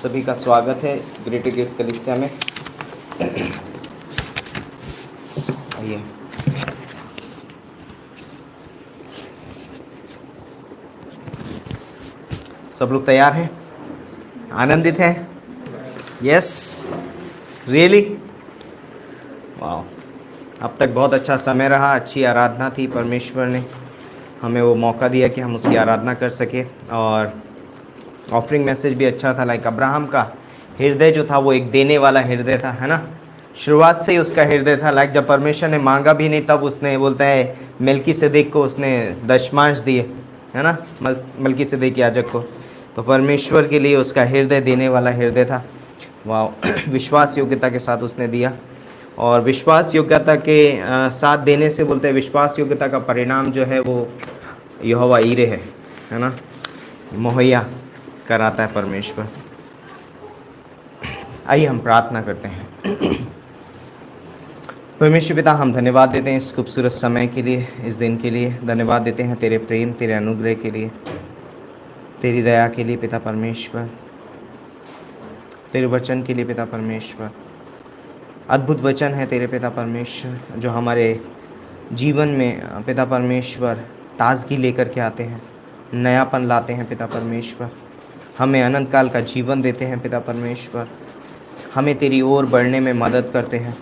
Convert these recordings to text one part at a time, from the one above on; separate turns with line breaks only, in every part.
सभी का स्वागत है इस ग्रेटर ग्रेस कलीसिया में। आइए, सब लोग तैयार हैं, आनंदित हैं? यस, रियली, वाह। अब तक बहुत अच्छा समय रहा, अच्छी आराधना थी। परमेश्वर ने हमें वो मौका दिया कि हम उसकी आराधना कर सके, और ऑफरिंग मैसेज भी अच्छा था। लाइक अब्राहम का हृदय जो था वो एक देने वाला हृदय था, है ना। शुरुआत से ही उसका हृदय था। लाइक जब परमेश्वर ने मांगा भी नहीं तब उसने, बोलता है, मलकीसेदेक को उसने दशमांश दिए, है ना, मलकीसेदेक याजक को। तो परमेश्वर के लिए उसका हृदय देने वाला हृदय था। वाह, विश्वास योग्यता के साथ उसने दिया। और विश्वास योग्यता के साथ देने से, बोलते हैं, विश्वास योग्यता का परिणाम जो है वो यहोवा ईरे है ना, मुहैया कराता है परमेश्वर। आइए हम प्रार्थना करते हैं। परमेश्वर पिता, हम धन्यवाद देते हैं इस खूबसूरत समय के लिए, इस दिन के लिए। धन्यवाद देते हैं तेरे प्रेम, तेरे अनुग्रह के लिए, तेरी दया के लिए पिता परमेश्वर, तेरे वचन के लिए पिता परमेश्वर। अद्भुत वचन है तेरे पिता परमेश्वर, जो हमारे जीवन में पिता परमेश्वर ताजगी लेकर के आते हैं, नयापन लाते हैं पिता परमेश्वर। हमें अनंत काल का जीवन देते हैं पिता परमेश्वर। हमें तेरी ओर बढ़ने में मदद करते हैं,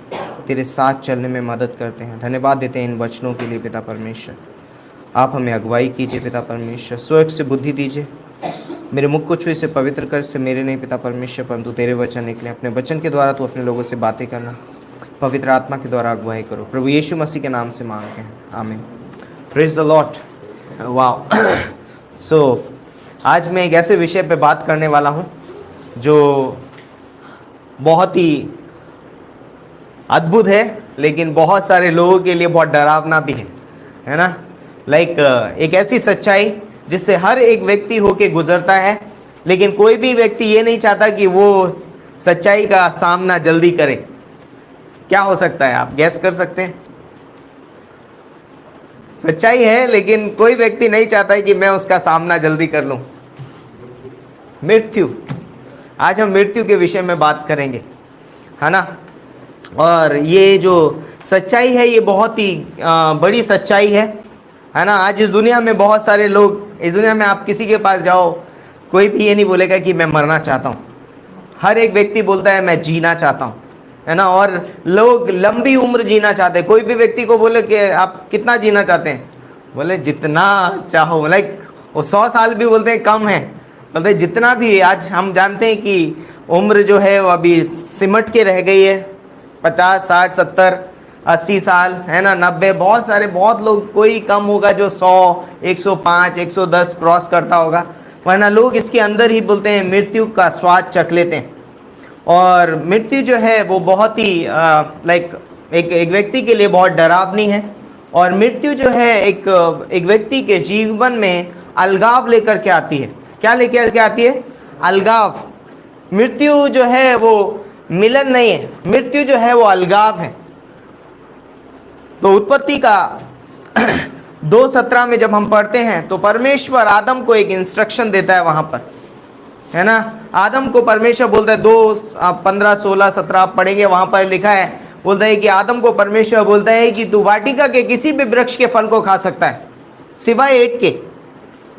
तेरे साथ चलने में मदद करते हैं। धन्यवाद देते हैं इन वचनों के लिए पिता परमेश्वर। आप हमें अगुवाई कीजिए पिता परमेश्वर, स्वर्ग से बुद्धि दीजिए। मेरे मुख को छुए से पवित्र कर, से मेरे नहीं पिता परमेश्वर, परंतु तेरे वचन निकले। अपने वचन के द्वारा तू अपने लोगों से बातें करना, पवित्र आत्मा के द्वारा अगुवाई करो। प्रभु यीशु मसीह के नाम से मांगते हैं, आमीन। Praise the Lord. वाह। सो आज मैं एक ऐसे विषय पे बात करने वाला हूँ जो बहुत ही अद्भुत है, लेकिन बहुत सारे लोगों के लिए बहुत डरावना भी है ना। लाइक एक ऐसी सच्चाई जिससे हर एक व्यक्ति होके गुजरता है, लेकिन कोई भी व्यक्ति ये नहीं चाहता कि वो सच्चाई का सामना जल्दी करे। क्या हो सकता है, आप गैस कर सकते हैं? सच्चाई है, लेकिन कोई व्यक्ति नहीं चाहता है कि मैं उसका सामना जल्दी कर लूं। मृत्यु। आज हम मृत्यु के विषय में बात करेंगे, है ना। और ये जो सच्चाई है ये बहुत ही बड़ी सच्चाई है ना। आज इस दुनिया में बहुत सारे लोग, इस दुनिया में आप किसी के पास जाओ, कोई भी ये नहीं बोलेगा कि मैं मरना चाहता हूँ। हर एक व्यक्ति बोलता है मैं जीना चाहता हूँ, है ना। और लोग लंबी उम्र जीना चाहते हैं। कोई भी व्यक्ति को बोले कि आप कितना जीना चाहते हैं, बोले जितना चाहो। लाइक वो 100 साल भी बोलते हैं कम है, बोलते जितना भी। आज हम जानते हैं कि उम्र जो है वो अभी सिमट के रह गई है, 50, 60, 70, 80 साल, है ना, 90। बहुत लोग, कोई कम होगा जो 100, 105, 110 क्रॉस करता होगा। वरना लोग इसके अंदर ही बोलते हैं मृत्यु का स्वाद चख लेते हैं। और मृत्यु जो है वो बहुत ही लाइक एक व्यक्ति के लिए बहुत डरावनी है। और मृत्यु जो है एक व्यक्ति के जीवन में अलगाव लेकर के आती है। क्या लेकर के आती है? अलगाव। मृत्यु जो है वो मिलन नहीं है, मृत्यु जो है वो अलगाव है। तो उत्पत्ति का 2:17 में जब हम पढ़ते हैं तो परमेश्वर आदम को एक इंस्ट्रक्शन देता है वहाँ पर, है ना। आदम को परमेश्वर बोलता है, 2:15, 16, 17 आप पढ़ेंगे, वहाँ पर लिखा है, बोलता है कि आदम को परमेश्वर बोलता है कि तू वाटिका के किसी भी वृक्ष के फल को खा सकता है सिवाय एक के।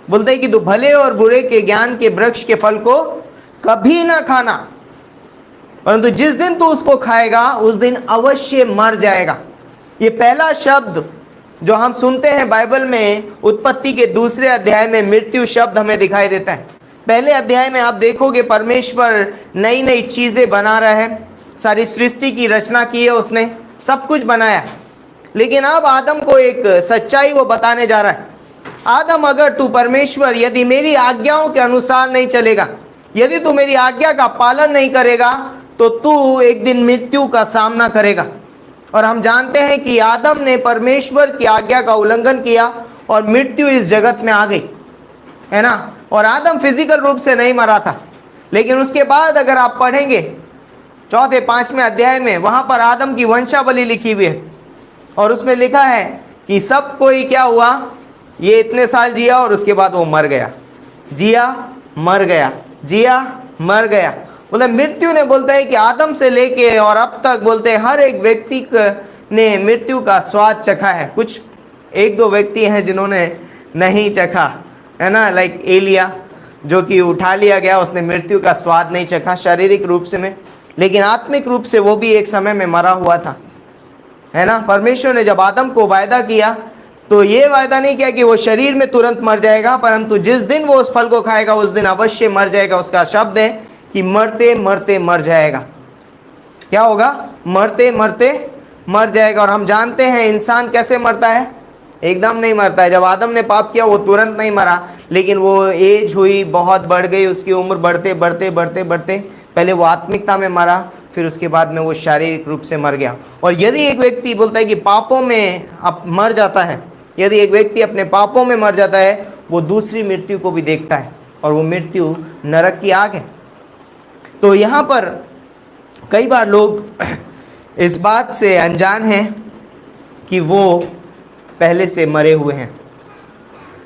बोलता है कि तू भले और बुरे के ज्ञान के वृक्ष के फल को कभी ना खाना, परंतु जिस दिन तू उसको खाएगा उस दिन अवश्य मर जाएगा। ये पहला शब्द जो हम सुनते हैं बाइबल में, उत्पत्ति के 2 अध्याय में मृत्यु शब्द हमें दिखाई देता है। पहले अध्याय में आप देखोगे परमेश्वर नई नई चीज़ें बना रहा है, सारी सृष्टि की रचना की है उसने, सब कुछ बनाया। लेकिन अब आदम को एक सच्चाई वो बताने जा रहा है। आदम, अगर तू परमेश्वर, यदि मेरी आज्ञाओं के अनुसार नहीं चलेगा, यदि तू मेरी आज्ञा का पालन नहीं करेगा, तो तू एक दिन मृत्यु का सामना करेगा। और हम जानते हैं कि आदम ने परमेश्वर की आज्ञा का उल्लंघन किया और मृत्यु इस जगत में आ गई, है ना। और आदम फिजिकल रूप से नहीं मरा था, लेकिन उसके बाद अगर आप पढ़ेंगे 4, 5वें अध्याय में, वहाँ पर आदम की वंशावली लिखी हुई है। और उसमें लिखा है कि सब कोई क्या हुआ, ये इतने साल जिया और उसके बाद वो मर गया, जिया मर गया, जिया मर गया। बोलता है मृत्यु ने, बोलता है कि आदम से लेके और अब तक बोलते हैं हर एक व्यक्ति ने मृत्यु का स्वाद चखा है। कुछ एक दो व्यक्ति हैं जिन्होंने नहीं चखा, है ना, लाइक एलिया जो कि उठा लिया गया, उसने मृत्यु का स्वाद नहीं चखा शारीरिक रूप से में, लेकिन आत्मिक रूप से वो भी एक समय में मरा हुआ था, है ना। परमेश्वर ने जब आदम को वायदा किया तो ये वायदा नहीं किया कि वो शरीर में तुरंत मर जाएगा, परंतु जिस दिन वो उस फल को खाएगा उस दिन अवश्य मर जाएगा। उसका शब्द है कि मरते मरते मर जाएगा। क्या होगा? मरते मरते मर जाएगा। और हम जानते हैं इंसान कैसे मरता है, एकदम नहीं मरता है। जब आदम ने पाप किया वो तुरंत नहीं मरा, लेकिन वो एज हुई, बहुत बढ़ गई, उसकी उम्र बढ़ते बढ़ते बढ़ते बढ़ते पहले वो आत्मिकता में मरा, फिर उसके बाद में वो शारीरिक रूप से मर गया। और यदि एक व्यक्ति बोलता है कि पापों में अब मर जाता है, यदि एक व्यक्ति अपने पापों में मर जाता है, वो दूसरी मृत्यु को भी देखता है, और वो मृत्यु नरक की आग है। तो यहाँ पर कई बार लोग इस बात से अनजान हैं कि वो पहले से मरे हुए हैं।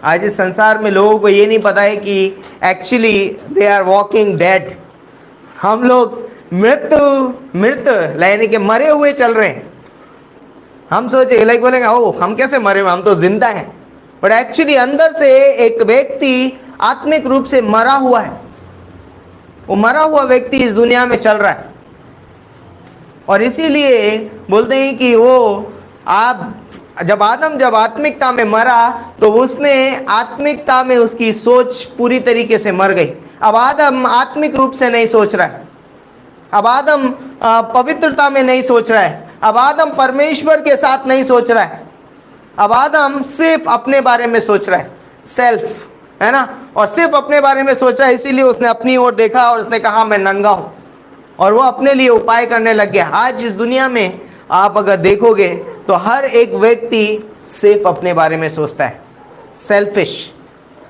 आज इस संसार में लोगों को ये नहीं पता है कि actually they are walking dead. हम लोग मृत यानी कि मरे हुए चल रहे हैं। हम सोचे लाइक बोलेंगे ओ हम कैसे मरे हुए, हम तो जिंदा हैं, बट एक्चुअली अंदर से एक व्यक्ति आत्मिक रूप से मरा हुआ है। वो मरा हुआ व्यक्ति इस दुनिया में चल रहा है, और इसीलिए बोलते हैं कि वो जब आत्मिकता में मरा तो उसने आत्मिकता में उसकी सोच पूरी तरीके से मर गई। अब आदम आत्मिक रूप से नहीं सोच रहा है, अब आदम पवित्रता में नहीं सोच रहा है, अब आदम परमेश्वर के साथ नहीं सोच रहा है, अब आदम सिर्फ अपने बारे में सोच रहा है, सेल्फ, है ना, और सिर्फ अपने बारे में सोच रहा है। इसीलिए उसने अपनी ओर देखा और उसने कहा मैं नंगा हूं, और वो अपने लिए उपाय करने लग गया। आज इस दुनिया में आप अगर देखोगे तो हर एक व्यक्ति सिर्फ अपने बारे में सोचता है, सेल्फिश।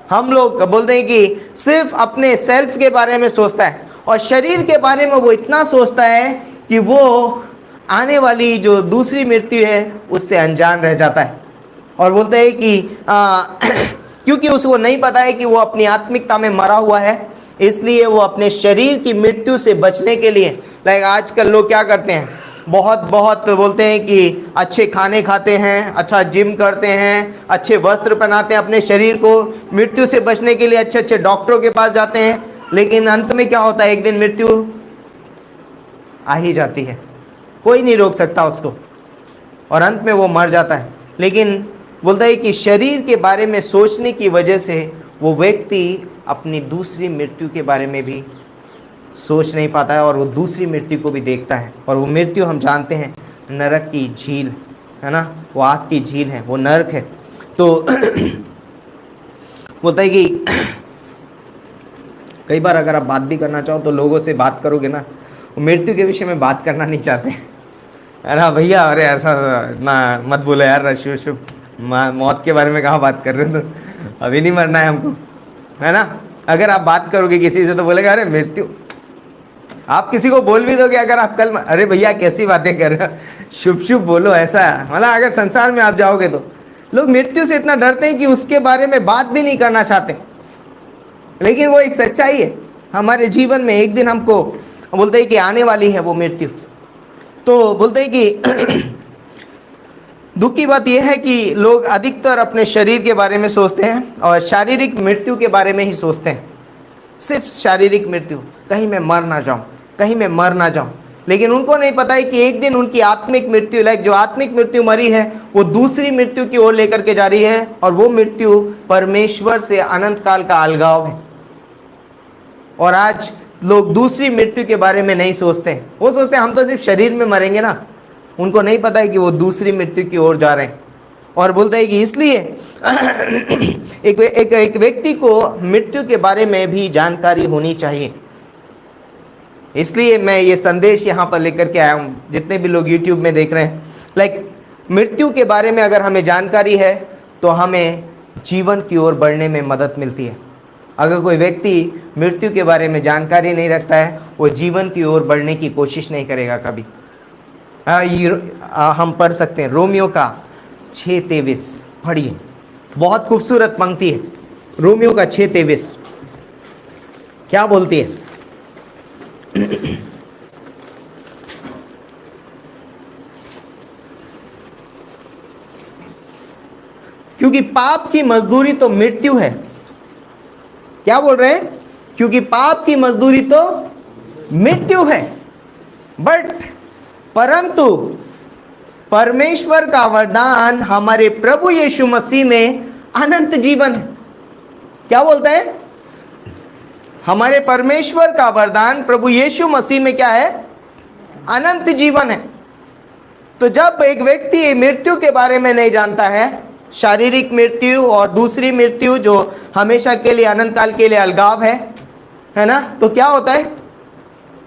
हम लोग बोलते हैं कि सिर्फ अपने सेल्फ के बारे में सोचता है, और शरीर के बारे में वो इतना सोचता है कि वो आने वाली जो दूसरी मृत्यु है उससे अनजान रह जाता है। और बोलते हैं कि क्योंकि उसको नहीं पता है कि वो अपनी आत्मिकता में मरा हुआ है, इसलिए वो अपने शरीर की मृत्यु से बचने के लिए लाइक आजकल लोग क्या करते हैं, बहुत बोलते हैं कि अच्छे खाने खाते हैं, अच्छा जिम करते हैं, अच्छे वस्त्र पहनाते हैं, अपने शरीर को मृत्यु से बचने के लिए अच्छे अच्छे डॉक्टरों के पास जाते हैं, लेकिन अंत में क्या होता है, एक दिन मृत्यु आ ही जाती है, कोई नहीं रोक सकता उसको, और अंत में वो मर जाता है। लेकिन बोलता है कि शरीर के बारे में सोचने की वजह से वो व्यक्ति अपनी दूसरी मृत्यु के बारे में भी सोच नहीं पाता है, और वो दूसरी मृत्यु को भी देखता है। और वो मृत्यु हम जानते हैं नरक की झील, है ना, वो आग की झील है, वो नरक है। तो बोलता है कि कई बार अगर आप बात भी करना चाहो तो लोगों से बात करोगे ना, वो मृत्यु के विषय में बात करना नहीं चाहते। अरे भैया, अरे ऐसा ना मत बोलो यार, शुभ मौत के बारे में कहाँ बात कर रहे हो, तो अभी नहीं मरना है हमको, है ना। अगर आप बात करोगे किसी से तो बोलेगा अरे मृत्यु। आप किसी को बोल भी दोगे अगर आप कल, अरे भैया कैसी बातें कर रहे हो, शुभ शुभ बोलो, ऐसा मतलब अगर संसार में आप जाओगे तो लोग मृत्यु से इतना डरते हैं कि उसके बारे में बात भी नहीं करना चाहते। लेकिन वो एक सच्चाई है, हमारे जीवन में एक दिन हमको बोलते हैं कि आने वाली है वो मृत्यु। तो बोलते हैं कि दुख की बात यह है कि लोग अधिकतर अपने शरीर के बारे में सोचते हैं और शारीरिक मृत्यु के बारे में ही सोचते हैं, सिर्फ शारीरिक मृत्यु, कहीं मैं मर ना जाऊं, कहीं मैं मर ना जाऊं। लेकिन उनको नहीं पता है कि एक दिन उनकी आत्मिक मृत्यु, लाइक जो आत्मिक मृत्यु मरी है वो दूसरी मृत्यु की ओर लेकर के जा रही है, और वो मृत्यु परमेश्वर से अनंत काल का अलगाव है। और आज लोग दूसरी मृत्यु के बारे में नहीं सोचते हैं, वो सोचते हैं हम तो सिर्फ शरीर में मरेंगे ना, उनको नहीं पता है कि वो दूसरी मृत्यु की ओर जा रहे हैं। और बोलते हैं कि इसलिए एक व्यक्ति को मृत्यु के बारे में भी जानकारी होनी चाहिए। इसलिए मैं ये संदेश यहाँ पर लेकर के आया हूँ, जितने भी लोग YouTube में देख रहे हैं, लाइक मृत्यु के बारे में अगर हमें जानकारी है तो हमें जीवन की ओर बढ़ने में मदद मिलती है। अगर कोई व्यक्ति मृत्यु के बारे में जानकारी नहीं रखता है, वो जीवन की ओर बढ़ने की कोशिश नहीं करेगा कभी। हम पढ़ सकते हैं रोमियो का 6:23, पढ़िए, बहुत खूबसूरत पंक्ति है। रोमियो का 6:23 क्या बोलती है? क्योंकि पाप की मजदूरी तो मृत्यु है। क्या बोल रहे हैं? क्योंकि पाप की मजदूरी तो मृत्यु है, बट परंतु परमेश्वर का वरदान हमारे प्रभु यीशु मसीह में अनंत जीवन है। क्या बोलते हैं? हमारे परमेश्वर का वरदान प्रभु यीशु मसीह में क्या है? अनंत जीवन है। तो जब एक व्यक्ति मृत्यु के बारे में नहीं जानता है, शारीरिक मृत्यु और दूसरी मृत्यु जो हमेशा के लिए अनंत काल के लिए अलगाव है ना, तो क्या होता है?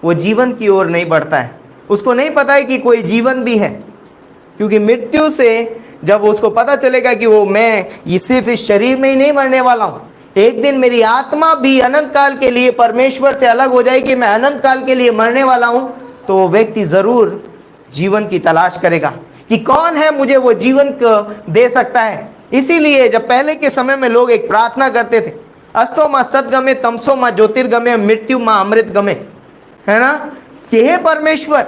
वो जीवन की ओर नहीं बढ़ता है। उसको नहीं पता है कि कोई जीवन भी है, क्योंकि मृत्यु से जब उसको पता चलेगा कि वो मैं ये सिर्फ इस शरीर में ही नहीं मरने वाला हूँ, एक दिन मेरी आत्मा भी अनंत काल के लिए परमेश्वर से अलग हो जाएगी, मैं अनंत काल के लिए मरने वाला हूँ, तो वो व्यक्ति ज़रूर जीवन की तलाश करेगा कि कौन है मुझे वो जीवन को दे सकता है। इसीलिए जब पहले के समय में लोग एक प्रार्थना करते थे, अस्तो माँ सदगमे तमसो माँ ज्योतिर्गमे मृत्यु माँ अमृत गमे, है ना, कि हे परमेश्वर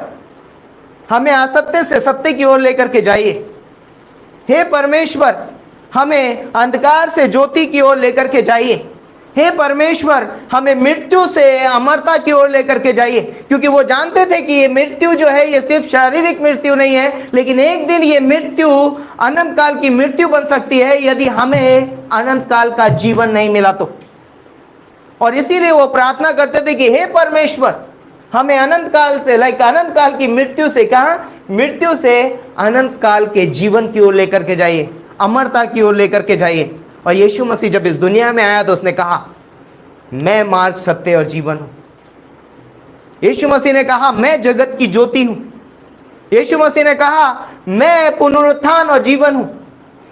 हमें असत्य से सत्य की ओर लेकर के जाइए, हे परमेश्वर हमें अंधकार से ज्योति की ओर लेकर के जाइए, हे परमेश्वर हमें मृत्यु से अमरता की ओर लेकर के जाइए। क्योंकि वो जानते थे कि ये मृत्यु जो है ये सिर्फ शारीरिक मृत्यु नहीं है, लेकिन एक दिन ये मृत्यु अनंत काल की मृत्यु बन सकती है यदि हमें अनंत काल का जीवन नहीं मिला तो। और इसीलिए वो प्रार्थना करते थे कि हे परमेश्वर हमें अनंत काल से अनंत काल की मृत्यु से, कहा मृत्यु से अनंत काल के जीवन की ओर लेकर के जाइए, अमरता की ओर लेकर के जाइए। और यीशु मसीह जब इस दुनिया में आया तो उसने कहा मैं मार्ग सत्य और जीवन हूं। यीशु मसीह ने कहा मैं जगत की ज्योति हूं। यीशु मसीह ने कहा मैं पुनरुत्थान और जीवन हूं।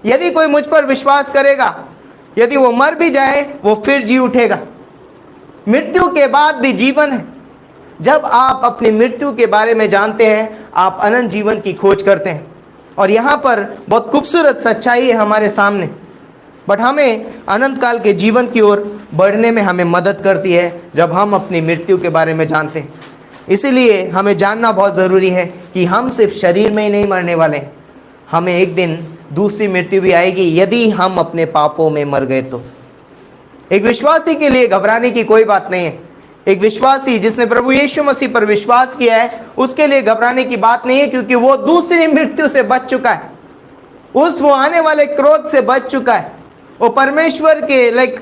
यदि कोई मुझ पर विश्वास करेगा, यदि वो मर भी जाए वो फिर जी उठेगा। मृत्यु के बाद भी जीवन है। जब आप अपनी मृत्यु के बारे में जानते हैं, आप अनंत जीवन की खोज करते हैं। और यहाँ पर बहुत खूबसूरत सच्चाई है हमारे सामने, बट हमें अनंत काल के जीवन की ओर बढ़ने में हमें मदद करती है जब हम अपनी मृत्यु के बारे में जानते हैं। इसीलिए हमें जानना बहुत ज़रूरी है कि हम सिर्फ शरीर में ही नहीं मरने वाले हैं, हमें एक दिन दूसरी मृत्यु भी आएगी यदि हम अपने पापों में मर गए तो। एक विश्वासी के लिए घबराने की कोई बात नहीं है। एक विश्वासी जिसने प्रभु यीशु मसीह पर विश्वास किया है उसके लिए घबराने की बात नहीं है, क्योंकि वो दूसरी मृत्यु से बच चुका है, वो आने वाले क्रोध से बच चुका है, वो परमेश्वर के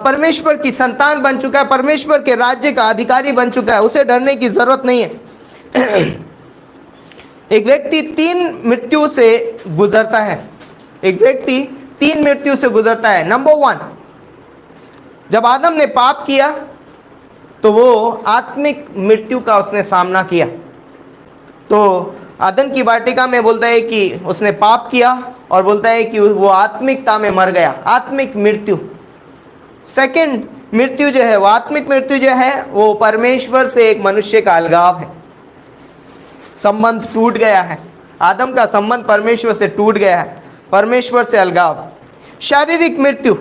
परमेश्वर की संतान बन चुका है, परमेश्वर के राज्य का अधिकारी बन चुका है, उसे डरने की जरूरत नहीं है। एक व्यक्ति 3 मृत्यु से गुजरता है। एक व्यक्ति 3 मृत्यु से गुजरता है। नंबर 1, जब आदम ने पाप किया तो वो आत्मिक मृत्यु का उसने सामना किया। तो आदम की वाटिका में बोलता है कि उसने पाप किया और बोलता है कि वो आत्मिकता में मर गया, आत्मिक मृत्यु। सेकंड मृत्यु जो है, वो आत्मिक मृत्यु जो है वो परमेश्वर से एक मनुष्य का अलगाव है, संबंध टूट गया है। आदम का संबंध परमेश्वर से टूट गया है, परमेश्वर से अलगाव। शारीरिक मृत्यु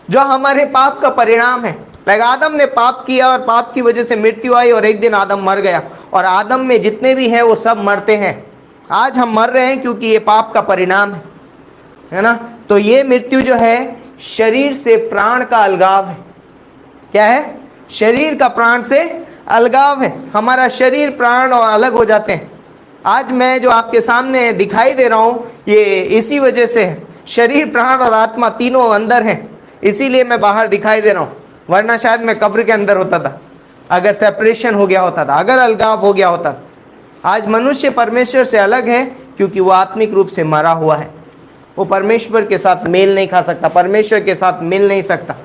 जो हमारे पाप का परिणाम है, आदम ने पाप किया और पाप की वजह से मृत्यु आई और एक दिन आदम मर गया। और आदम में जितने भी हैं वो सब मरते हैं। आज हम मर रहे हैं क्योंकि ये पाप का परिणाम है ना। तो ये मृत्यु जो है शरीर से प्राण का अलगाव है। क्या है? शरीर का प्राण से अलगाव है। हमारा शरीर प्राण और अलग हो जाते हैं। आज मैं जो आपके सामने दिखाई दे रहा हूँ ये इसी वजह से है। शरीर, प्राण और आत्मा तीनों अंदर हैं, इसीलिए मैं बाहर दिखाई दे रहा हूँ, वरना शायद मैं कब्र के अंदर होता था अगर सेपरेशन हो गया होता था, अगर अलगाव हो गया होता। आज मनुष्य परमेश्वर से अलग है क्योंकि वो आत्मिक रूप से मरा हुआ है। वो परमेश्वर के साथ मेल नहीं खा सकता, परमेश्वर के साथ मिल नहीं सकता,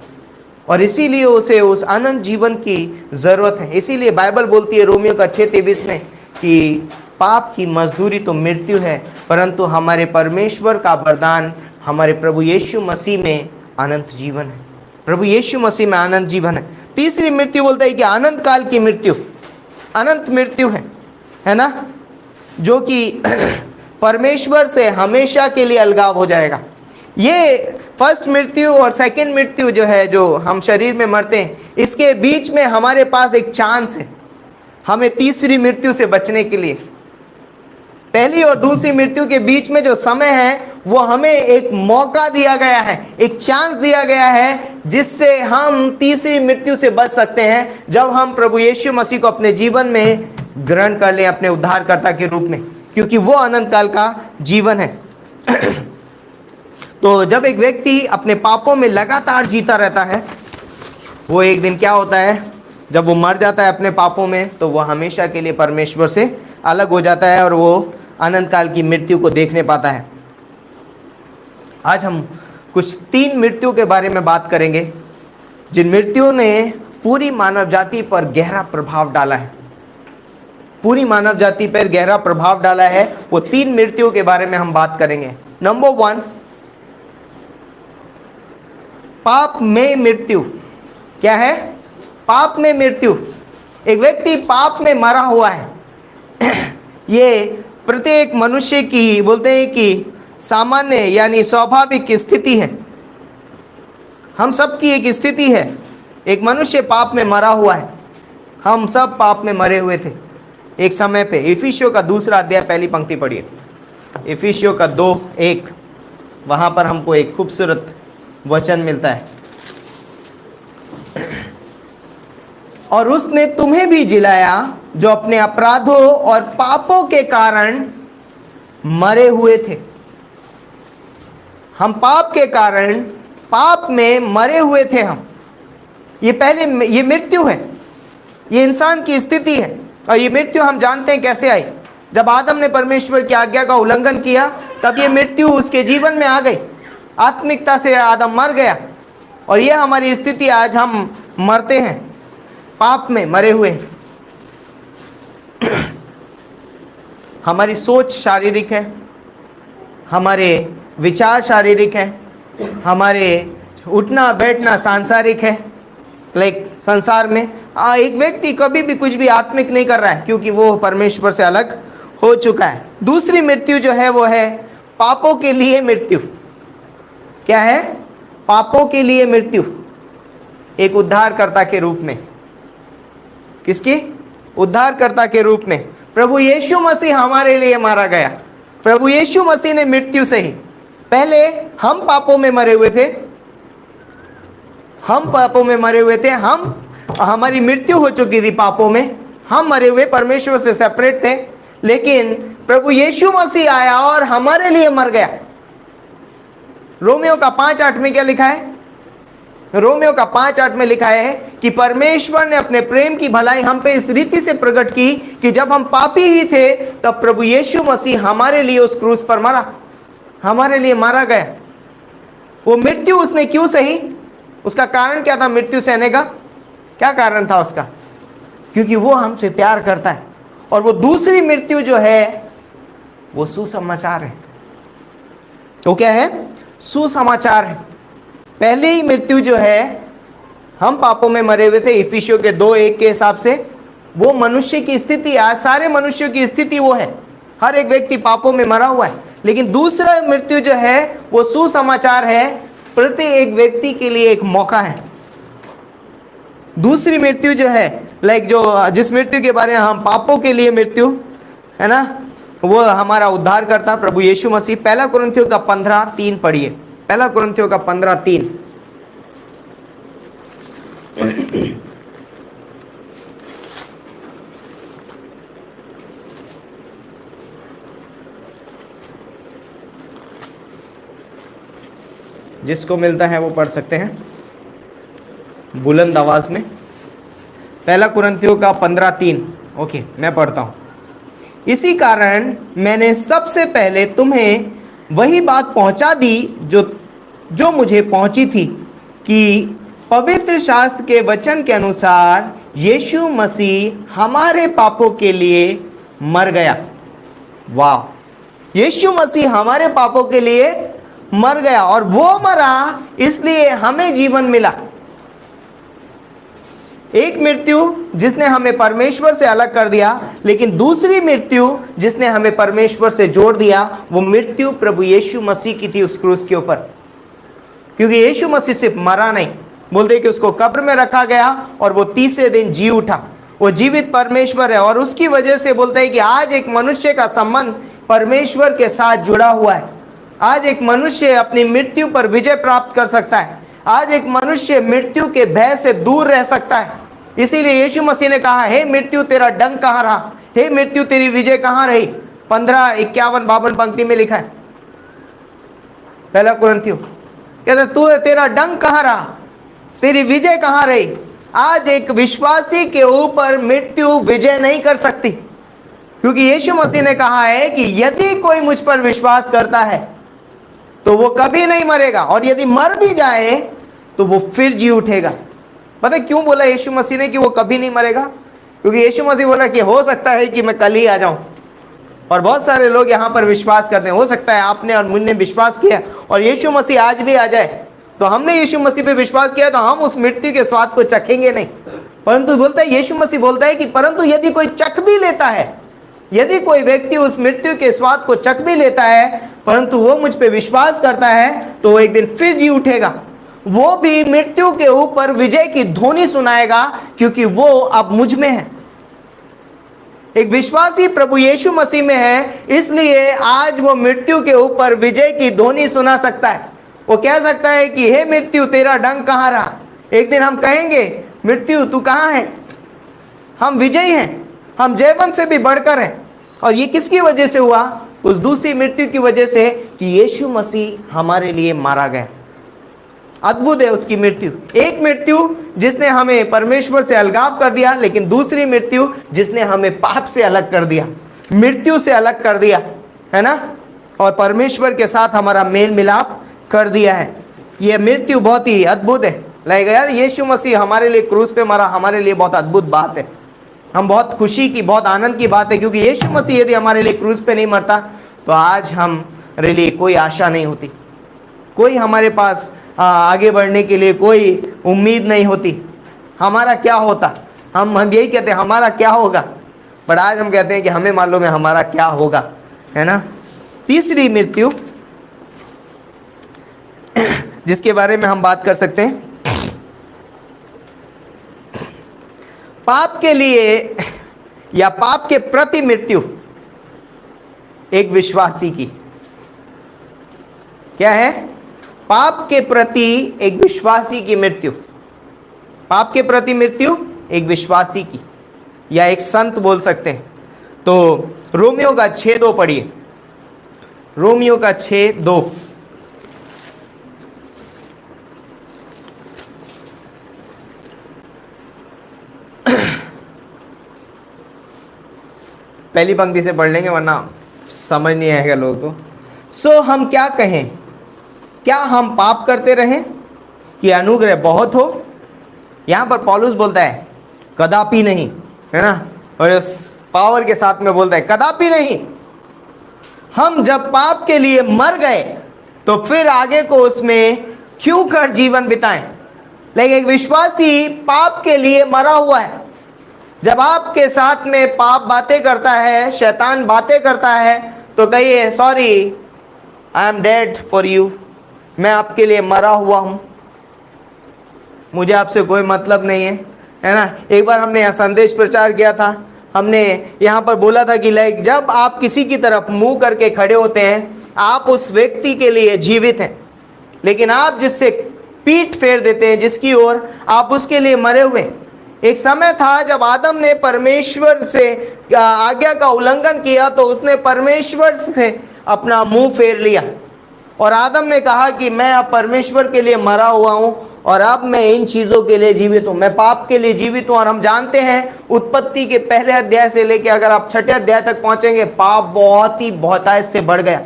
और इसीलिए उसे उस अनंत जीवन की ज़रूरत है। इसीलिए बाइबल बोलती है रोमियो का 6:23 में कि पाप की मजदूरी तो मृत्यु है, परंतु हमारे परमेश्वर का वरदान हमारे प्रभु यीशु मसीह में अनंत जीवन है। प्रभु यीशु मसीह में अनंत जीवन है। तीसरी मृत्यु बोलता है कि अनंत काल की मृत्यु, अनंत मृत्यु है ना, जो कि परमेश्वर से हमेशा के लिए अलगाव हो जाएगा। ये फर्स्ट मृत्यु और सेकंड मृत्यु जो है, जो हम शरीर में मरते हैं, इसके बीच में हमारे पास एक चांस है। हमें तीसरी मृत्यु से बचने के लिए। पहली और दूसरी मृत्यु के बीच में जो समय है वो हमें एक मौका दिया गया है, एक चांस दिया गया है, जिससे हम तीसरी मृत्यु से बच सकते हैं जब हम प्रभु यीशु मसीह को अपने जीवन में ग्रहण कर लें अपने उद्धारकर्ता के रूप में, क्योंकि वो अनंत काल का जीवन है। तो जब एक व्यक्ति अपने पापों में लगातार जीता रहता है, वो एक दिन क्या होता है, जब वो मर जाता है अपने पापों में, तो वो हमेशा के लिए परमेश्वर से अलग हो जाता है और वो अनंत काल की मृत्यु को देखने पाता है। आज हम कुछ 3 मृत्यु के बारे में बात करेंगे, जिन मृत्युओं ने पूरी मानव जाति पर गहरा प्रभाव डाला है, पूरी मानव जाति पर गहरा प्रभाव डाला है। वो 3 मृत्युओं के बारे में हम बात करेंगे। नंबर 1, पाप में मृत्यु। क्या है? पाप में मृत्यु। एक व्यक्ति पाप में मरा हुआ है। ये प्रत्येक मनुष्य की, बोलते हैं कि सामान्य यानी स्वाभाविक स्थिति है। हम सब की एक स्थिति है। एक मनुष्य पाप में मरा हुआ है। हम सब पाप में मरे हुए थे एक समय पे। इफिसियों का 2 अध्याय पहली पंक्ति पढ़िए। इफिसियों का 2:1, वहाँ पर हमको एक खूबसूरत वचन मिलता है। और उसने तुम्हें भी जिलाया जो अपने अपराधों और पापों के कारण मरे हुए थे। हम पाप के कारण, पाप में मरे हुए थे हम। ये मृत्यु है, ये इंसान की स्थिति है। और ये मृत्यु हम जानते हैं कैसे आई। जब आदम ने परमेश्वर की आज्ञा का उल्लंघन किया, तब ये मृत्यु उसके जीवन में आ गई। आत्मिकता से आदम मर गया और ये हमारी स्थिति। आज हम मरते हैं, पाप में मरे हुए। हमारी सोच शारीरिक है, हमारे विचार शारीरिक है, हमारे उठना बैठना सांसारिक है। लाइक संसार में एक व्यक्ति कभी भी कुछ भी आत्मिक नहीं कर रहा है, क्योंकि वो परमेश्वर से अलग हो चुका है। दूसरी मृत्यु जो है वो है पापों के लिए मृत्यु। क्या है? पापों के लिए मृत्यु। एक उद्धारकर्ता के रूप में। किसकी? उद्धारकर्ता के रूप में। प्रभु यीशु मसीह हमारे लिए मारा गया। प्रभु यीशु मसीह ने मृत्यु सही। पहले हम पापों में मरे हुए थे, हम पापों में मरे हुए थे, हमारी मृत्यु हो चुकी थी पापों में, हम मरे हुए परमेश्वर से सेपरेट थे। लेकिन प्रभु यीशु मसीह आया और हमारे लिए मर गया। रोमियो का 5:8 में क्या लिखा है? रोमियो का 5:8 में लिखा है कि परमेश्वर ने अपने प्रेम की भलाई हम पे इस रीति से प्रकट की कि जब हम पापी ही थे तब प्रभु यीशु मसीह हमारे लिए उस क्रूस पर मरा, हमारे लिए मारा गया। वो मृत्यु उसने क्यों सही? उसका कारण क्या था मृत्यु सहने का? क्या कारण था उसका? क्योंकि वो हमसे प्यार करता है। और वो दूसरी मृत्यु जो है वो सुसमाचार है। तो क्या है? सुसमाचार है। पहले ही मृत्यु जो है, हम पापों में मरे हुए थे, इफिसियों के 2:1 के हिसाब से, वो मनुष्य की स्थिति। आज सारे मनुष्यों की स्थिति वो है। हर एक व्यक्ति पापों में मरा हुआ है। लेकिन दूसरा मृत्यु जो है वो सुसमाचार है। प्रत्येक व्यक्ति के लिए एक मौका है। दूसरी मृत्यु जो है, लाइक जिस मृत्यु के बारे में हम पापों के लिए मृत्यु है ना, वो हमारा उद्धार करता प्रभु यीशु मसीह। 1 कुरिन्थियों का 15:3 पढ़िए। 1 कुरिन्थियों का 15:3। जिसको मिलता है वो पढ़ सकते हैं बुलंद आवाज में। 1 कुरिन्थियों का 15:3। ओके, मैं पढ़ता हूँ। इसी कारण मैंने सबसे पहले तुम्हें वही बात पहुंचा दी जो मुझे पहुंची थी, कि पवित्र शास्त्र के वचन के अनुसार यीशु मसीह हमारे पापों के लिए मर गया। वाह! यीशु मसीह हमारे पापों के लिए मर गया और वो मरा इसलिए हमें जीवन मिला। एक मृत्यु जिसने हमें परमेश्वर से अलग कर दिया, लेकिन दूसरी मृत्यु जिसने हमें परमेश्वर से जोड़ दिया, वो मृत्यु प्रभु यीशु मसीह की थी उस क्रूस के ऊपर। क्योंकि यीशु मसीह सिर्फ मरा नहीं, बोलते कि उसको कब्र में रखा गया और वो तीसरे दिन जी उठा। वो जीवित परमेश्वर है। और उसकी वजह से बोलता है कि आज एक मनुष्य का संबंध परमेश्वर के साथ जुड़ा हुआ है। आज एक मनुष्य अपनी मृत्यु पर विजय प्राप्त कर सकता है। आज एक मनुष्य मृत्यु के भय से दूर रह सकता है। इसीलिए यीशु मसीह ने कहा, हे मृत्यु तेरा डंक कहाँ रहा, हे मृत्यु तेरी विजय कहाँ रही। 15:51-52 पंक्ति में लिखा है, पहला कुरिन्थियों, कहते तू तेरा डंक कहाँ रहा, तेरी विजय कहाँ रही। आज एक विश्वासी के ऊपर मृत्यु विजय नहीं कर सकती, क्योंकि यीशु मसीह ने कहा है कि यदि कोई मुझ पर विश्वास करता है तो वो कभी नहीं मरेगा, और यदि मर भी जाए तो वो फिर जी उठेगा। पता है क्यों बोला यीशु मसीह ने कि वो कभी नहीं मरेगा? क्योंकि यीशु मसीह बोला कि हो सकता है कि मैं कल ही आ जाऊं, और बहुत सारे लोग यहाँ पर विश्वास करते हैं। हो सकता है आपने और मुझने विश्वास किया और यीशु मसीह आज भी आ जाए, तो हमने यीशु मसीह पे विश्वास किया तो हम उस मृत्यु के स्वाद को चखेंगे नहीं। परंतु बोलता है, यीशु मसीह बोलता है कि परंतु यदि कोई चख भी लेता है, यदि कोई व्यक्ति उस मृत्यु के स्वाद को चख भी लेता है, परंतु वो मुझ पे विश्वास करता है, तो वो एक दिन फिर जी उठेगा। वो भी मृत्यु के ऊपर विजय की ध्वनि सुनाएगा, क्योंकि वो अब मुझ में है। एक विश्वासी प्रभु यीशु मसीह में है, इसलिए आज वो मृत्यु के ऊपर विजय की ध्वनि सुना सकता है। वो कह सकता है कि हे मृत्यु तेरा डंक कहाँ रहा। एक दिन हम कहेंगे, मृत्यु तू कहाँ है। हम विजयी हैं, हम जयवंत से भी बढ़कर हैं। और ये किसकी वजह से हुआ? उस दूसरी मृत्यु की वजह से कि यीशु मसीह हमारे लिए मारा गया। अद्भुत है उसकी मृत्यु। एक मृत्यु जिसने हमें परमेश्वर से अलगाव कर दिया, लेकिन दूसरी मृत्यु जिसने हमें पाप से अलग कर दिया, मृत्यु से अलग कर दिया, है ना, और परमेश्वर के साथ हमारा मेल मिलाप कर दिया है। यह मृत्यु बहुत ही अद्भुत है। लगेगा यार यीशु मसीह हमारे लिए क्रूस पे मरा, हमारे लिए बहुत अद्भुत बात है। हम बहुत खुशी की, बहुत आनंद की बात है, क्योंकि यीशु मसीह यदि हमारे लिए क्रूस पे नहीं मरता तो आज हमारे लिए कोई आशा नहीं होती, कोई हमारे पास आगे बढ़ने के लिए कोई उम्मीद नहीं होती। हमारा क्या होता, हम यही कहते हैं हमारा क्या होगा, पर आज हम कहते हैं कि हमें मालूम है हमारा क्या होगा, है ना। तीसरी मृत्यु जिसके बारे में हम बात कर सकते हैं, पाप के लिए या पाप के प्रति मृत्यु एक विश्वासी की। क्या है? पाप के प्रति एक विश्वासी की मृत्यु। पाप के प्रति मृत्यु एक विश्वासी की, या एक संत बोल सकते हैं। तो रोमियो का 6:2 पढ़िए, रोमियो का 6:2। पहली पंक्ति से पढ़ लेंगे वरना समझ नहीं आएगा लोगों को। सो हम क्या कहें, क्या हम पाप करते रहें कि अनुग्रह बहुत हो? यहाँ पर पौलुस बोलता है कदापि नहीं, है ना, और इस पावर के साथ में बोलता है कदापि नहीं। हम जब पाप के लिए मर गए तो फिर आगे को उसमें क्यों कर जीवन बिताएं। लेकिन एक विश्वासी पाप के लिए मरा हुआ है। जब आपके साथ में पाप बातें करता है, शैतान बातें करता है, तो कहिए sorry, I am dead for you, मैं आपके लिए मरा हुआ हूँ, मुझे आपसे कोई मतलब नहीं है ना। एक बार हमने यहाँ संदेश प्रचार किया था, हमने यहाँ पर बोला था कि लाइक जब आप किसी की तरफ मुंह करके खड़े होते हैं, आप उस व्यक्ति के लिए जीवित हैं, लेकिन आप जिससे पीठ फेर देते हैं, जिसकी ओर, आप उसके लिए मरे हुए। एक समय था जब आदम ने परमेश्वर से आज्ञा का उल्लंघन किया, तो उसने परमेश्वर से अपना मुंह फेर लिया, और आदम ने कहा कि मैं अब परमेश्वर के लिए मरा हुआ हूँ, और अब मैं इन चीज़ों के लिए जीवित हूँ, मैं पाप के लिए जीवित हूँ। और हम जानते हैं उत्पत्ति के पहले अध्याय से लेकर अगर आप 6ठे अध्याय तक पहुँचेंगे, पाप बहुत ही बहुतायत से बढ़ गया,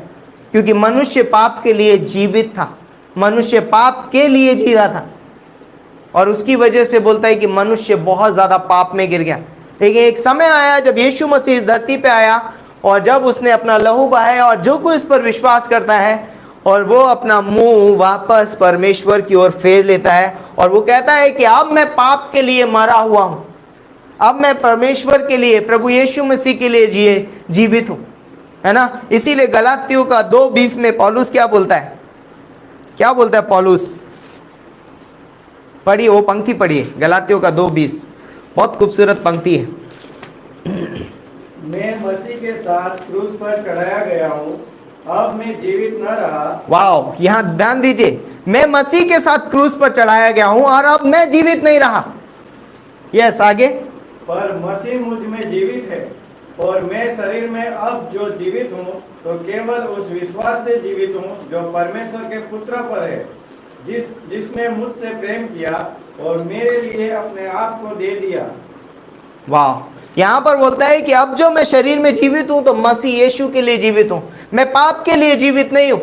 क्योंकि मनुष्य पाप के लिए जीवित था, मनुष्य पाप के लिए जी रहा था, और उसकी वजह से बोलता है कि मनुष्य बहुत ज़्यादा पाप में गिर गया। लेकिन एक समय आया जब यीशु मसीह इस धरती पे आया, और जब उसने अपना लहू बहाया, और जो कोई इस पर विश्वास करता है, और वो अपना मुंह वापस परमेश्वर की ओर फेर लेता है, और वो कहता है कि अब मैं पाप के लिए मरा हुआ हूँ, अब मैं परमेश्वर के लिए, प्रभु यीशु मसीह के लिए जीवित हूँ, है ना। इसीलिए गलातियों का 2:20 में पौलुस क्या बोलता है, क्या बोलता है पौलुस? पढ़िए, वो पंक्ति पढ़िए, गलातियों का 2:20। बहुत खूबसूरत पंक्ति है।
मैं मसीह के साथ क्रूस पर चढ़ाया गया हूँ, अब मैं जीवित न रहा।
वाह, यहाँ ध्यान दीजिए, मैं मसीह के साथ क्रूस पर चढ़ाया गया हूं और अब मैं जीवित नहीं रहा। यस, आगे।
पर मसीह मुझ में जीवित है, और मैं शरीर में अब जो जीवित हूँ तो केवल उस विश्वास से जीवित हूँ जो परमेश्वर के पुत्र पर है, जिसने मुझसे प्रेम किया और मेरे लिए अपने आप को दे दिया।
वाह, यहाँ पर बोलता है कि अब जो मैं शरीर में जीवित हूं तो मसीह यीशु के लिए जीवित हूं। मैं पाप के लिए जीवित नहीं हूं,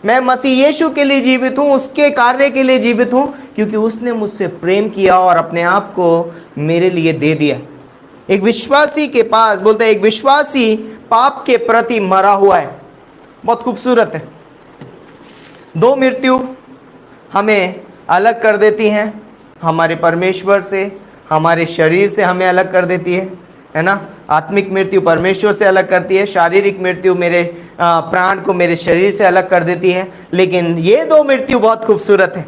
मैं मसीह यीशु के लिए जीवित हूं, उसके कार्य के लिए जीवित हूं, क्योंकि उसने मुझसे प्रेम किया और अपने आप को मेरे लिए दे दिया। एक विश्वासी के पास बोलता है, एक विश्वासी पाप के प्रति मरा हुआ है। बहुत खूबसूरत है। दो मृत्यु हमें अलग कर देती हैं, हमारे परमेश्वर से, हमारे शरीर से हमें अलग कर देती है ना। आत्मिक मृत्यु परमेश्वर से अलग करती है, शारीरिक मृत्यु मेरे प्राण को मेरे शरीर से अलग कर देती है। लेकिन ये दो मृत्यु बहुत खूबसूरत है।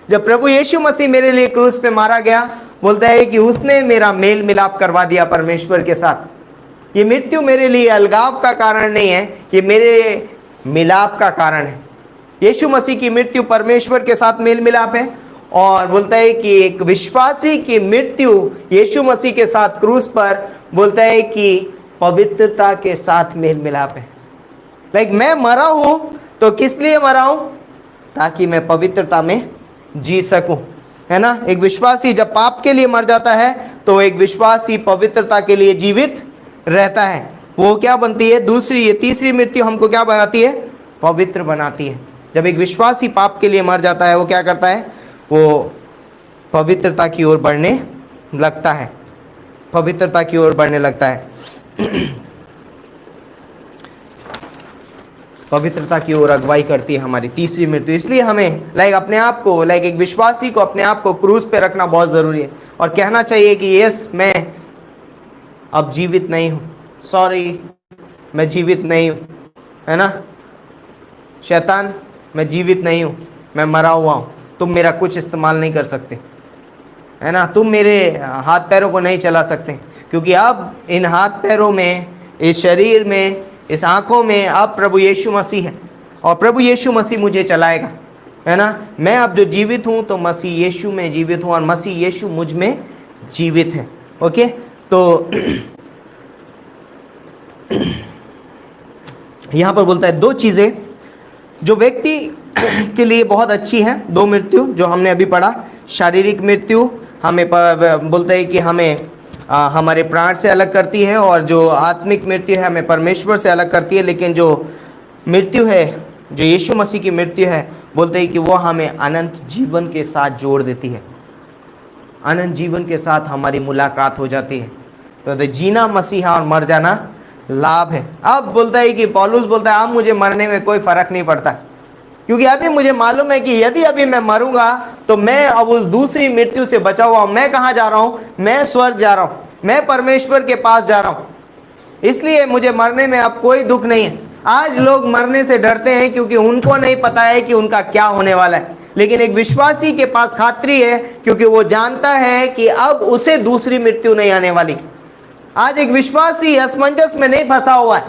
जब प्रभु यीशु मसीह मेरे लिए क्रूस पे मारा गया, बोलता है कि उसने मेरा मेल मिलाप करवा दिया परमेश्वर के साथ। ये मृत्यु मेरे लिए अलगाव का कारण नहीं है, ये मेरे मिलाप का कारण है। यीशु मसीह की मृत्यु परमेश्वर के साथ मेल मिलाप है, और बोलता है कि एक विश्वासी की मृत्यु यीशु मसीह के साथ क्रूस पर बोलता है कि पवित्रता के साथ मेल मिलाप है। लाइक मैं मरा हूं तो किस लिए मरा हूं? ताकि मैं पवित्रता में जी सकूं, है ना। एक विश्वासी जब पाप के लिए मर जाता है तो एक विश्वासी पवित्रता के लिए जीवित रहता है। वो क्या बनती है? दूसरी, ये तीसरी मृत्यु हमको क्या बनाती है? पवित्र बनाती है। जब एक विश्वासी पाप के लिए मर जाता है, वो क्या करता है? वो पवित्रता की ओर बढ़ने लगता है, पवित्रता की ओर बढ़ने लगता है। पवित्रता की ओर अगुवाई करती है हमारी तीसरी मृत्यु। इसलिए हमें अपने आप को एक विश्वासी को अपने आप को क्रूस पे रखना बहुत ज़रूरी है, और कहना चाहिए कि यस, मैं अब जीवित नहीं हूँ, सॉरी, मैं जीवित नहीं हूँ, है ना। शैतान, मैं जीवित नहीं हूँ, मैं मरा हुआ हूँ, तुम मेरा कुछ इस्तेमाल नहीं कर सकते, है ना। तुम मेरे हाथ पैरों को नहीं चला सकते, क्योंकि अब इन हाथ पैरों में, इस शरीर में, इस आँखों में अब प्रभु यीशु मसीह है, और प्रभु यीशु मसीह मुझे चलाएगा, है ना। मैं अब जो जीवित हूँ तो मसीह यीशु में जीवित हूँ, और मसीह यीशु मुझ में जीवित है। ओके, तो यहाँ पर बोलता है दो चीज़ें जो व्यक्ति के लिए बहुत अच्छी है। दो मृत्यु जो हमने अभी पढ़ा, शारीरिक मृत्यु हमें बोलता है कि हमें हमारे प्राण से अलग करती है, और जो आत्मिक मृत्यु है हमें परमेश्वर से अलग करती है। लेकिन जो मृत्यु है, जो यीशु मसीह की मृत्यु है, बोलते हैं कि वो हमें अनंत जीवन के साथ जोड़ देती है, अनंत जीवन के साथ हमारी मुलाकात हो जाती है। तो जीना मसीहा और मर जाना लाभ है। अब बोलता है कि पौलुस बोलता है अब मुझे मरने में कोई फ़र्क नहीं पड़ता, क्योंकि अभी मुझे मालूम है कि यदि अभी मैं मरूंगा तो मैं अब उस दूसरी मृत्यु से बचा हुआ हूँ। मैं कहाँ जा रहा हूँ? मैं स्वर्ग जा रहा हूँ, मैं परमेश्वर के पास जा रहा हूँ। इसलिए मुझे मरने में अब कोई दुख नहीं है। आज लोग मरने से डरते हैं क्योंकि उनको नहीं पता है कि उनका क्या होने वाला है, लेकिन एक विश्वासी के पास खातरी है, क्योंकि वो जानता है कि अब उसे दूसरी मृत्यु नहीं आने वाली। आज एक विश्वासी असमंजस में नहीं फंसा हुआ है,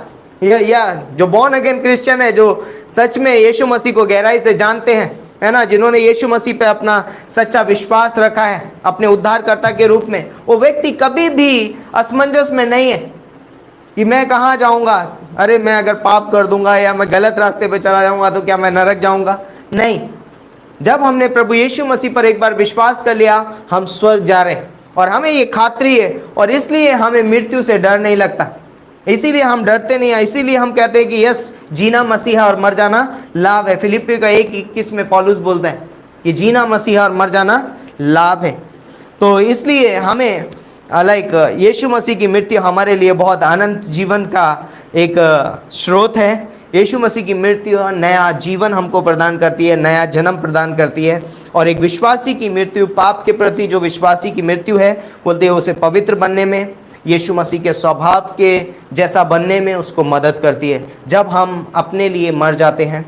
या जो बॉर्न अगेन क्रिश्चियन है, जो सच में यीशु मसीह को गहराई से जानते हैं, है ना, जिन्होंने यीशु मसीह पे अपना सच्चा विश्वास रखा है अपने उद्धारकर्ता के रूप में, वो व्यक्ति कभी भी असमंजस में नहीं है कि मैं कहाँ जाऊँगा, अरे मैं अगर पाप कर दूंगा या मैं गलत रास्ते पे चला जाऊँगा तो क्या मैं नरक जाऊँगा? नहीं, जब हमने प्रभु यीशु मसीह पर एक बार विश्वास कर लिया, हम स्वर्ग जा रहे हैं, और हमें ये खातरी है, और इसलिए हमें मृत्यु से डर नहीं लगता, इसीलिए हम डरते नहीं हैं। इसीलिए हम कहते हैं कि यस, जीना मसीहा और मर जाना लाभ है। फिलिप्पी का 1:21 में पौलुस बोलता है कि जीना मसीहा और मर जाना लाभ है। तो इसलिए हमें यीशु मसीह की मृत्यु हमारे लिए बहुत अनंत जीवन का एक स्रोत है। यीशु मसीह की मृत्यु नया जीवन हमको प्रदान करती है, नया जन्म प्रदान करती है। और एक विश्वासी की मृत्यु, पाप के प्रति जो विश्वासी की मृत्यु है, बोलते हैं उसे पवित्र बनने में, यीशु मसीह के स्वभाव के जैसा बनने में उसको मदद करती है। जब हम अपने लिए मर जाते हैं,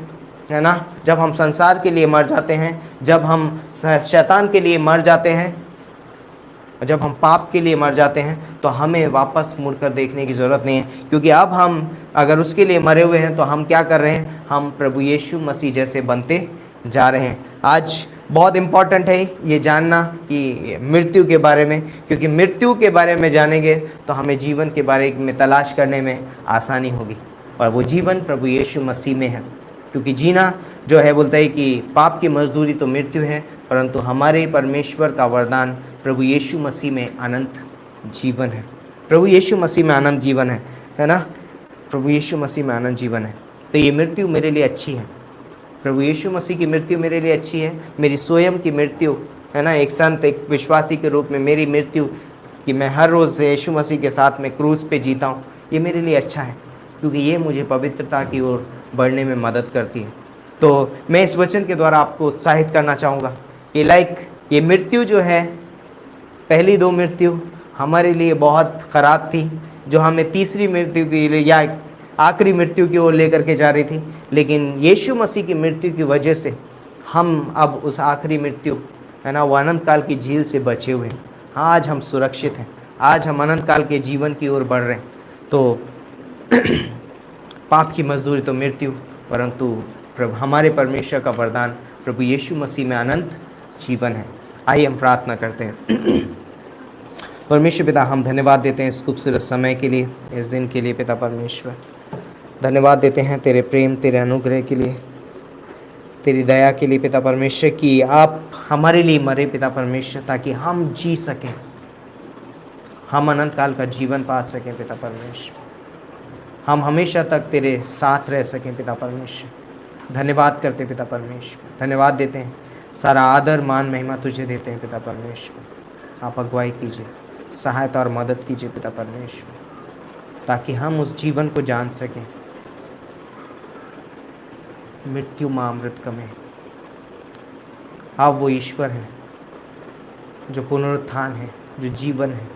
है ना, जब हम संसार के लिए मर जाते हैं, जब हम शैतान के लिए मर जाते हैं, और जब हम पाप के लिए मर जाते हैं तो हमें वापस मुड़कर देखने की ज़रूरत नहीं है, क्योंकि अब हम अगर उसके लिए मरे हुए हैं तो हम क्या कर रहे हैं, हम प्रभु यीशु मसीह जैसे बनते जा रहे हैं। आज बहुत इम्पॉर्टेंट है ये जानना कि मृत्यु के बारे में, क्योंकि मृत्यु के बारे में जानेंगे तो हमें जीवन के बारे में तलाश करने में आसानी होगी, और वो जीवन प्रभु यीशु मसीह में है। क्योंकि जीना जो है बोलता है कि पाप की मजदूरी तो मृत्यु है, परंतु हमारे परमेश्वर का वरदान प्रभु यीशु मसीह में अनंत जीवन है। प्रभु यीशु मसीह में अनंत जीवन है ना। प्रभु यीशु मसीह में अनंत जीवन है। तो ये मृत्यु मेरे लिए अच्छी है, प्रभु यीशु मसीह की मृत्यु मेरे लिए अच्छी है। मेरी स्वयं की मृत्यु है ना, एक संत एक विश्वासी के रूप में मेरी मृत्यु कि मैं हर रोज़ यीशु मसीह के साथ में क्रूस पे जीता हूँ, ये मेरे लिए अच्छा है, क्योंकि ये मुझे पवित्रता की ओर बढ़ने में मदद करती है। तो मैं इस वचन के द्वारा आपको उत्साहित करना चाहूँगा कि ये मृत्यु जो है, पहली दो मृत्यु हमारे लिए बहुत ख़राब थी, जो हमें तीसरी मृत्यु की या आखिरी मृत्यु की ओर लेकर के जा रही थी, लेकिन यीशु मसीह की मृत्यु की वजह से हम अब उस आखिरी मृत्यु है ना, वो अनंत काल की झील से बचे हुए हैं। आज हम सुरक्षित हैं, आज हम अनंत काल के जीवन की ओर बढ़ रहे हैं। तो पाप की मजदूरी तो मृत्यु, परंतु प्रभु हमारे परमेश्वर का वरदान प्रभु यीशु मसीह में अनंत जीवन है। आइए हम प्रार्थना करते हैं। परमेश्वर पिता, हम धन्यवाद देते हैं इस खूबसूरत समय के लिए, इस दिन के लिए। पिता परमेश्वर, धन्यवाद देते हैं तेरे प्रेम, तेरे अनुग्रह के लिए, तेरी दया के लिए पिता परमेश्वर, कि आप हमारे लिए मरे पिता परमेश्वर, ताकि हम जी सकें, हम अनंत काल का जीवन पा सकें पिता परमेश्वर, हम हमेशा तक तेरे साथ रह सकें पिता परमेश्वर। धन्यवाद करते पिता परमेश्वर, धन्यवाद देते हैं, सारा आदर मान महिमा तुझे देते हैं पिता परमेश्वर। आप अगुवाई कीजिए, सहायता और मदद कीजिए पिता परमेश्वर, ताकि हम उस जीवन को जान सकें। मृत्यु मां अमृत कमे, आप वो ईश्वर हैं जो पुनरुत्थान है, जो जीवन है।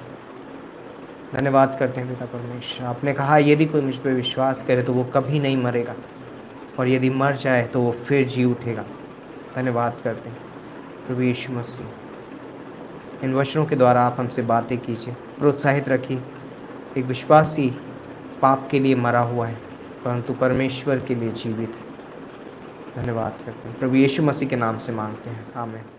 धन्यवाद करते हैं पिता परमेश्वर। आपने कहा यदि कोई मुझ पर विश्वास करे तो वो कभी नहीं मरेगा, और यदि मर जाए तो वो फिर जी उठेगा। धन्यवाद करते हैं प्रभु यीशु मसीह। इन वचनों के द्वारा आप हमसे बातें कीजिए, प्रोत्साहित रखिए। एक विश्वासी पाप के लिए मरा हुआ है, परंतु परमेश्वर के लिए जीवित है। धन्यवाद करते हैं, प्रभु यीशु मसीह के नाम से मांगते हैं, आमीन।